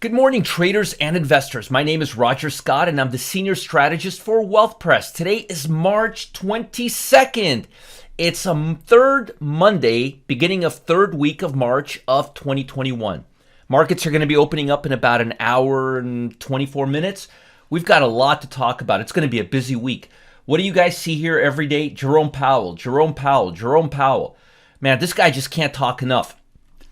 Good morning, traders and investors. My name is Roger Scott, and I'm the senior strategist for Wealth Press. Today is March 22nd. It's a third Monday, beginning of third week of March of 2021. Markets are going to be opening up in about an hour and 24 minutes. We've got a lot to talk about. It's going to be a busy week. What do you guys see here every day? Jerome Powell. Man, this guy just can't talk enough.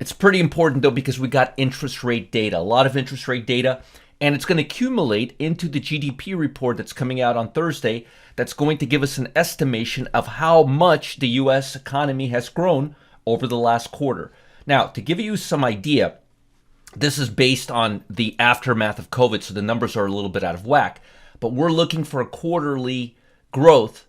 It's pretty important, though, because we got interest rate data, a lot of interest rate data, and it's going to accumulate into the GDP report that's coming out on Thursday that's going to give us an estimation of how much the U.S. economy has grown over the last quarter. Now, to give you some idea, this is based on the aftermath of COVID, so the numbers are a little bit out of whack, but we're looking for a quarterly growth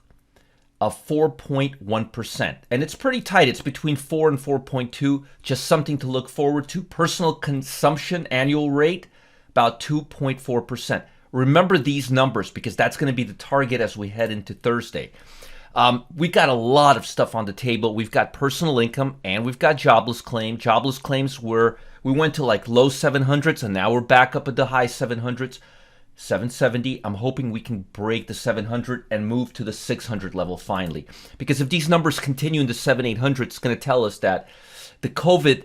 of 4.1%. And it's pretty tight. It's between 4 and 4.2, just something to look forward to. Personal consumption annual rate, about 2.4%. Remember these numbers because that's going to be the target as we head into Thursday. We've got a lot of stuff on the table. We've got personal income and we've got jobless claim. Jobless claims we went to like low 700s and now we're back up at the high 700s. 770. I'm hoping we can break the 700 and move to the 600 level finally. Because if these numbers continue in the 700-800, it's going to tell us that the COVID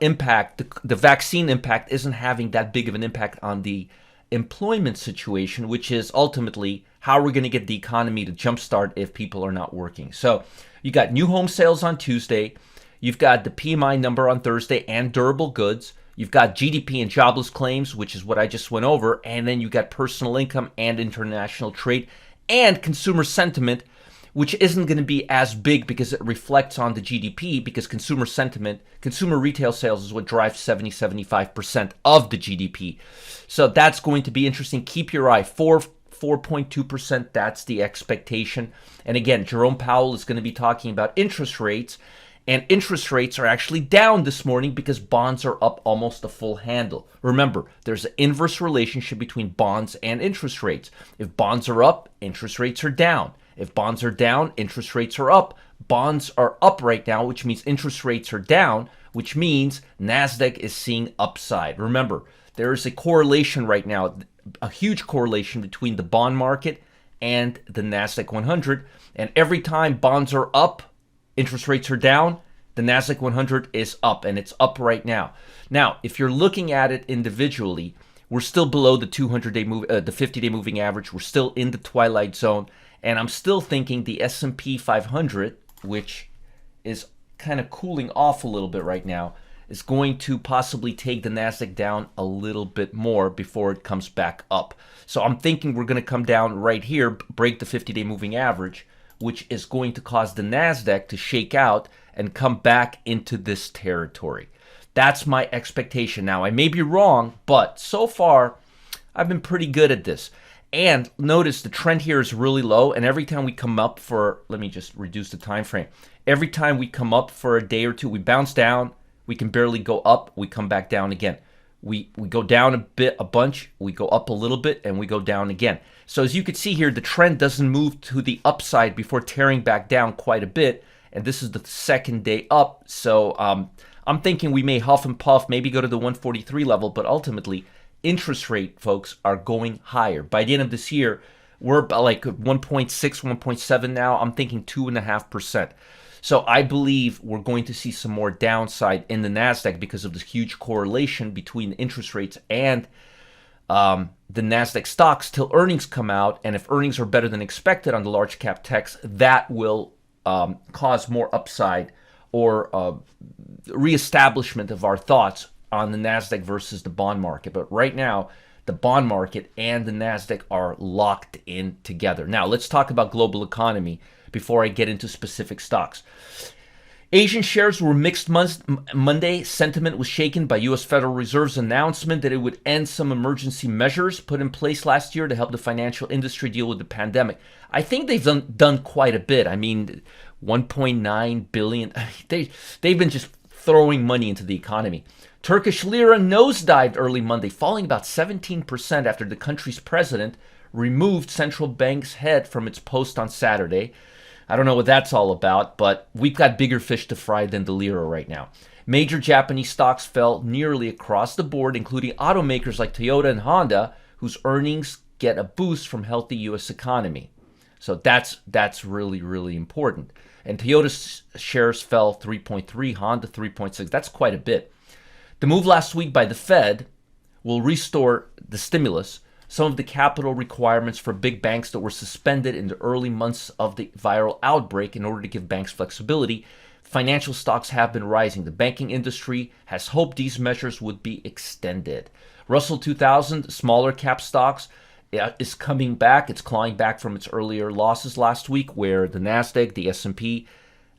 impact, the vaccine impact isn't having that big of an impact on the employment situation, which is ultimately how we're going to get the economy to jumpstart if people are not working. So you got new home sales on Tuesday. You've got the PMI number on Thursday and durable goods. You've got GDP and jobless claims, which is what I just went over, and then you got personal income and international trade and consumer sentiment, which isn't going to be as big because it reflects on the GDP because consumer sentiment, consumer retail sales is what drives 75% of the GDP. So that's going to be interesting. Keep your eye. 4.2%, that's the expectation. And again, Jerome Powell is going to be talking about interest rates. And interest rates are actually down this morning because bonds are up almost a full handle. Remember, there's an inverse relationship between bonds and interest rates. If bonds are up, interest rates are down. If bonds are down, interest rates are up. Bonds are up right now, which means interest rates are down, which means NASDAQ is seeing upside. Remember, there is a correlation right now, a huge correlation between the bond market and the NASDAQ 100. And every time bonds are up, interest rates are down, the NASDAQ 100 is up, and it's up right now. Now, if you're looking at it individually, we're still below the 200-day the 50-day moving average. We're still in the twilight zone, and I'm still thinking the S&P 500, which is kind of cooling off a little bit right now, is going to possibly take the NASDAQ down a little bit more before it comes back up. So I'm thinking we're going to come down right here, break the 50-day moving average, which is going to cause the NASDAQ to shake out and come back into this territory. That's my expectation. Now, I may be wrong, but so far, I've been pretty good at this. And notice the trend here is really low, and every time we come up for, let me just reduce the time frame. Every time we come up for a day or two, we bounce down, we can barely go up, we come back down again. We go down a bunch, we go up a little bit, and we go down again. So as you can see here, the trend doesn't move to the upside before tearing back down quite a bit. And this is the second day up. So I'm thinking we may huff and puff, maybe go to the 143 level, but ultimately interest rate, folks, are going higher. By the end of this year, we're about like 1.6, 1.7 now. I'm thinking 2.5%. So I believe we're going to see some more downside in the NASDAQ because of this huge correlation between interest rates and the NASDAQ stocks till earnings come out. And if earnings are better than expected on the large cap techs, that will cause more upside or reestablishment of our thoughts on the NASDAQ versus the bond market. But right now, the bond market and the NASDAQ are locked in together. Now, let's talk about global economy before I get into specific stocks. Asian shares were mixed Monday. Sentiment was shaken by U.S. Federal Reserve's announcement that it would end some emergency measures put in place last year to help the financial industry deal with the pandemic. I think they've done quite a bit. I mean, 1.9 billion. They've been just throwing money into the economy. Turkish lira nosedived early Monday, falling about 17% after the country's president removed central bank's head from its post on Saturday. I don't know what that's all about, but we've got bigger fish to fry than the lira right now. Major Japanese stocks fell nearly across the board, including automakers like Toyota and Honda, whose earnings get a boost from healthy U.S. economy. So that's really, really important. And Toyota's shares fell 3.3, Honda 3.6. That's quite a bit. The move last week by the Fed will restore the stimulus, some of the capital requirements for big banks that were suspended in the early months of the viral outbreak in order to give banks flexibility. Financial stocks have been rising. The banking industry has hoped these measures would be extended. Russell 2000, smaller cap stocks, is coming back. It's clawing back from its earlier losses last week, where the Nasdaq, the S&P,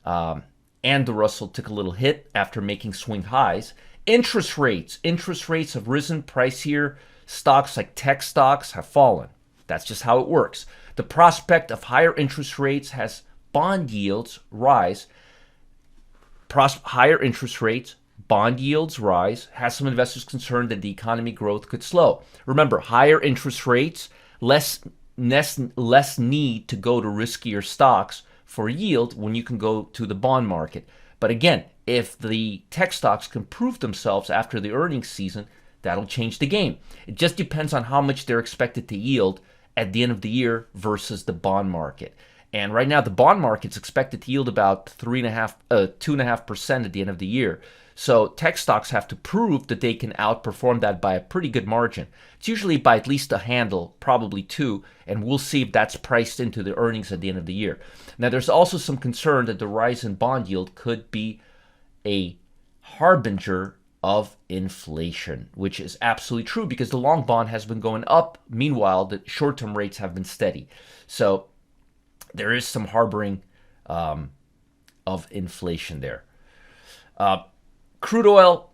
and the Russell took a little hit after making swing highs. Interest rates have risen. Pricier stocks like tech stocks have fallen. That's just how it works. The prospect of higher interest rates has bond yields rise. Higher interest rates, bond yields rise, has some investors concerned that the economy growth could slow. Remember, higher interest rates, less need to go to riskier stocks for yield when you can go to the bond market. But again, if the tech stocks can prove themselves after the earnings season, that'll change the game. It just depends on how much they're expected to yield at the end of the year versus the bond market. And right now, the bond market's expected to yield about 2.5% at the end of the year. So tech stocks have to prove that they can outperform that by a pretty good margin. It's usually by at least a handle, probably two, and we'll see if that's priced into the earnings at the end of the year. Now, there's also some concern that the rise in bond yield could be a harbinger of inflation, which is absolutely true because the long bond has been going up. Meanwhile, the short-term rates have been steady. So there is some harboring of inflation there. Crude oil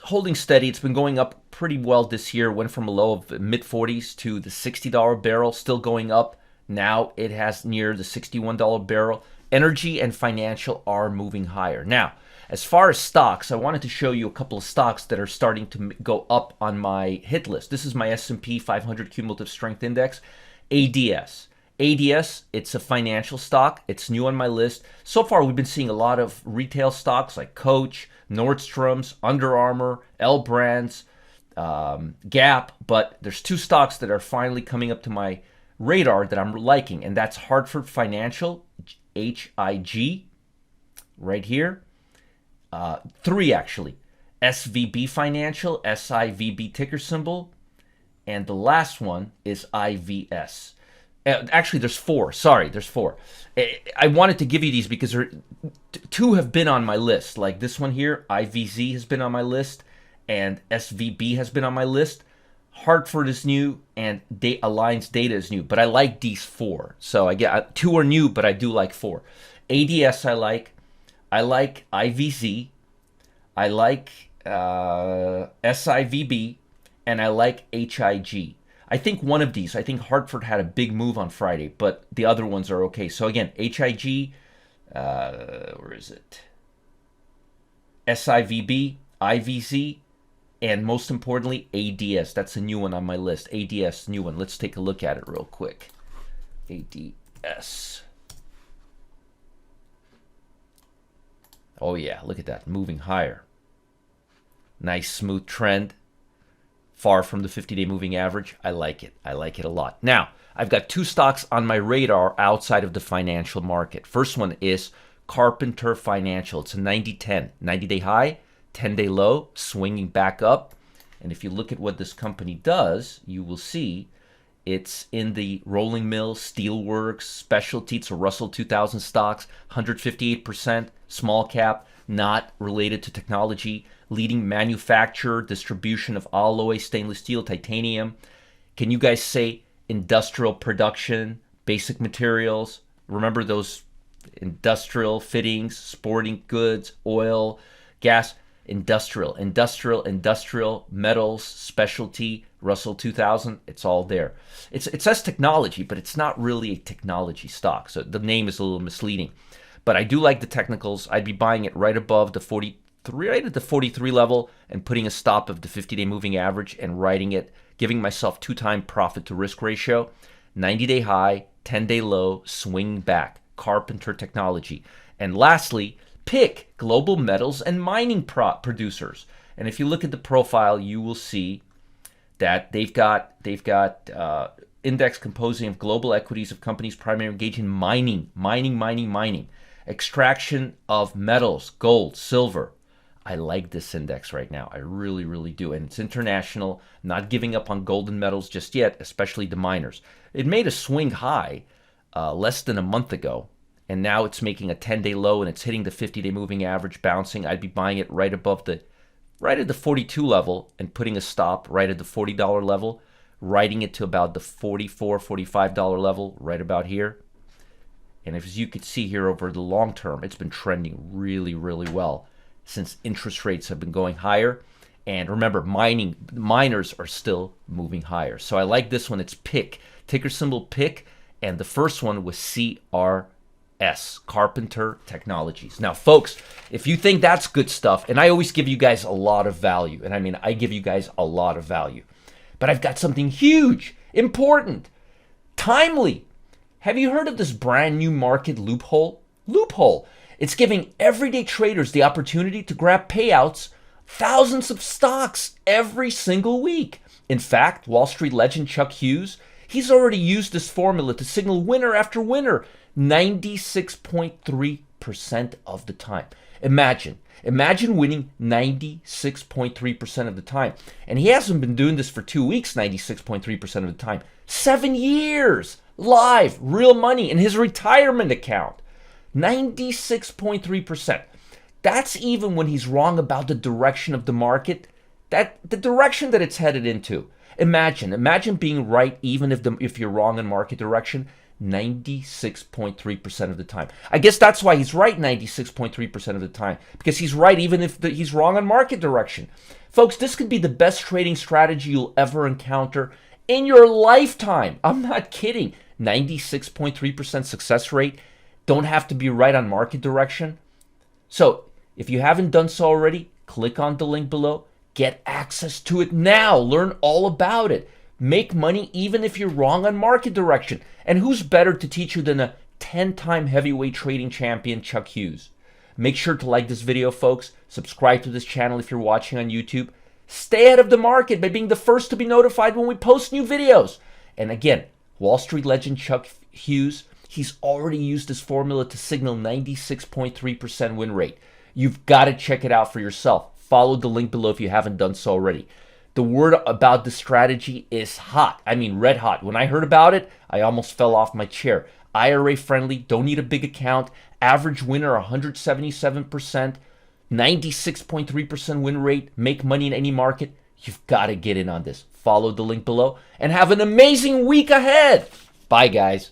holding steady. It's been going up pretty well this year. Went from a low of mid-40s to the $60 barrel, still going up. Now it has near the $61 barrel. Energy and financial are moving higher. Now, as far as stocks, I wanted to show you a couple of stocks that are starting to go up on my hit list. This is my S&P 500 Cumulative Strength Index, ADS. ADS, it's a financial stock. It's new on my list. So far, we've been seeing a lot of retail stocks like Coach, Nordstrom's, Under Armour, L Brands, Gap. But there's two stocks that are finally coming up to my radar that I'm liking, and that's Hartford Financial, HIG, right here. Three, actually. SVB Financial, SIVB ticker symbol. And the last one is IVS. Actually, there's four. Sorry, there's four. I wanted to give you these because two have been on my list. Like this one here, IVZ has been on my list, and SVB has been on my list. Hartford is new, and Alliance Data is new. But I like these four. So I get two are new, but I do like four. ADS I like. I like IVZ. I like SIVB, and I like HIG. I think one of these, I think Hartford had a big move on Friday, but the other ones are okay. So again, HIG, where is it? SIVB, IVZ, and most importantly, ADS. That's a new one on my list. ADS, new one. Let's take a look at it real quick. ADS. Oh yeah, look at that, moving higher. Nice smooth trend. Far from the 50-day moving average. I like it. I like it a lot. Now, I've got two stocks on my radar outside of the financial market. First one is Carpenter Financial. It's a 90-10. 90-day high, 10-day low, swinging back up. And if you look at what this company does, you will see it's in the rolling mill, steelworks, specialty. It's a Russell 2000 stocks, 158%, small cap, not related to technology. Leading manufacturer, distribution of alloy, stainless steel, titanium. Can you guys say industrial production, basic materials? Remember those industrial fittings, sporting goods, oil, gas, industrial, metals, specialty, Russell 2000, it's all there. It says technology, but it's not really a technology stock. So the name is a little misleading. But I do like the technicals. I'd be buying it right above the 43 level and putting a stop of the 50-day moving average and writing it, giving myself 2-time profit to risk ratio, 90-day high, 10-day low, swing back, Carpenter Technology. And lastly, Pick global metals and mining producers. And if you look at the profile, you will see that they've got index composing of global equities of companies primarily engaged in mining, extraction of metals, gold, silver. I like this index right now. I really, really do. And it's international, not giving up on gold and metals just yet, especially the miners. It made a swing high less than a month ago, and now it's making a 10-day low, and it's hitting the 50-day moving average, bouncing. I'd be buying it right at the 42 level and putting a stop right at the $40 level, riding it to about the $44, $45 level, right about here. And as you could see here over the long term, it's been trending really, really well since interest rates have been going higher. And remember, miners are still moving higher. So I like this one. It's PIC, ticker symbol PIC, and the first one was CRS, Carpenter Technologies. Now, folks, if you think that's good stuff, and I always give you guys a lot of value, and I mean, I give you guys a lot of value, but I've got something huge, important, timely. Have you heard of this brand new market loophole? It's giving everyday traders the opportunity to grab payouts, thousands of stocks every single week. In fact, Wall Street legend Chuck Hughes, he's already used this formula to signal winner after winner 96.3% of the time. Imagine winning 96.3% of the time. And he hasn't been doing this for 2 weeks, 96.3% of the time. 7 years, live, real money in his retirement account. 96.3%. That's even when he's wrong about the direction of the market, the direction that it's headed into. Imagine being right even if you're wrong in market direction 96.3% of the time. I guess that's why he's right 96.3% of the time, because he's right even if he's wrong on market direction. Folks, this could be the best trading strategy you'll ever encounter in your lifetime. I'm not kidding. 96.3% success rate. Don't have to be right on market direction. So if you haven't done so already, click on the link below. Get access to it now. Learn all about it. Make money even if you're wrong on market direction. And who's better to teach you than a 10-time heavyweight trading champion, Chuck Hughes? Make sure to like this video, folks. Subscribe to this channel if you're watching on YouTube. Stay ahead of the market by being the first to be notified when we post new videos. And again, Wall Street legend Chuck Hughes, he's already used this formula to signal 96.3% win rate. You've got to check it out for yourself. Follow the link below if you haven't done so already. The word about this strategy is hot. I mean, red hot. When I heard about it, I almost fell off my chair. IRA friendly, don't need a big account. Average winner 177%, 96.3% win rate. Make money in any market. You've got to get in on this. Follow the link below and have an amazing week ahead. Bye, guys.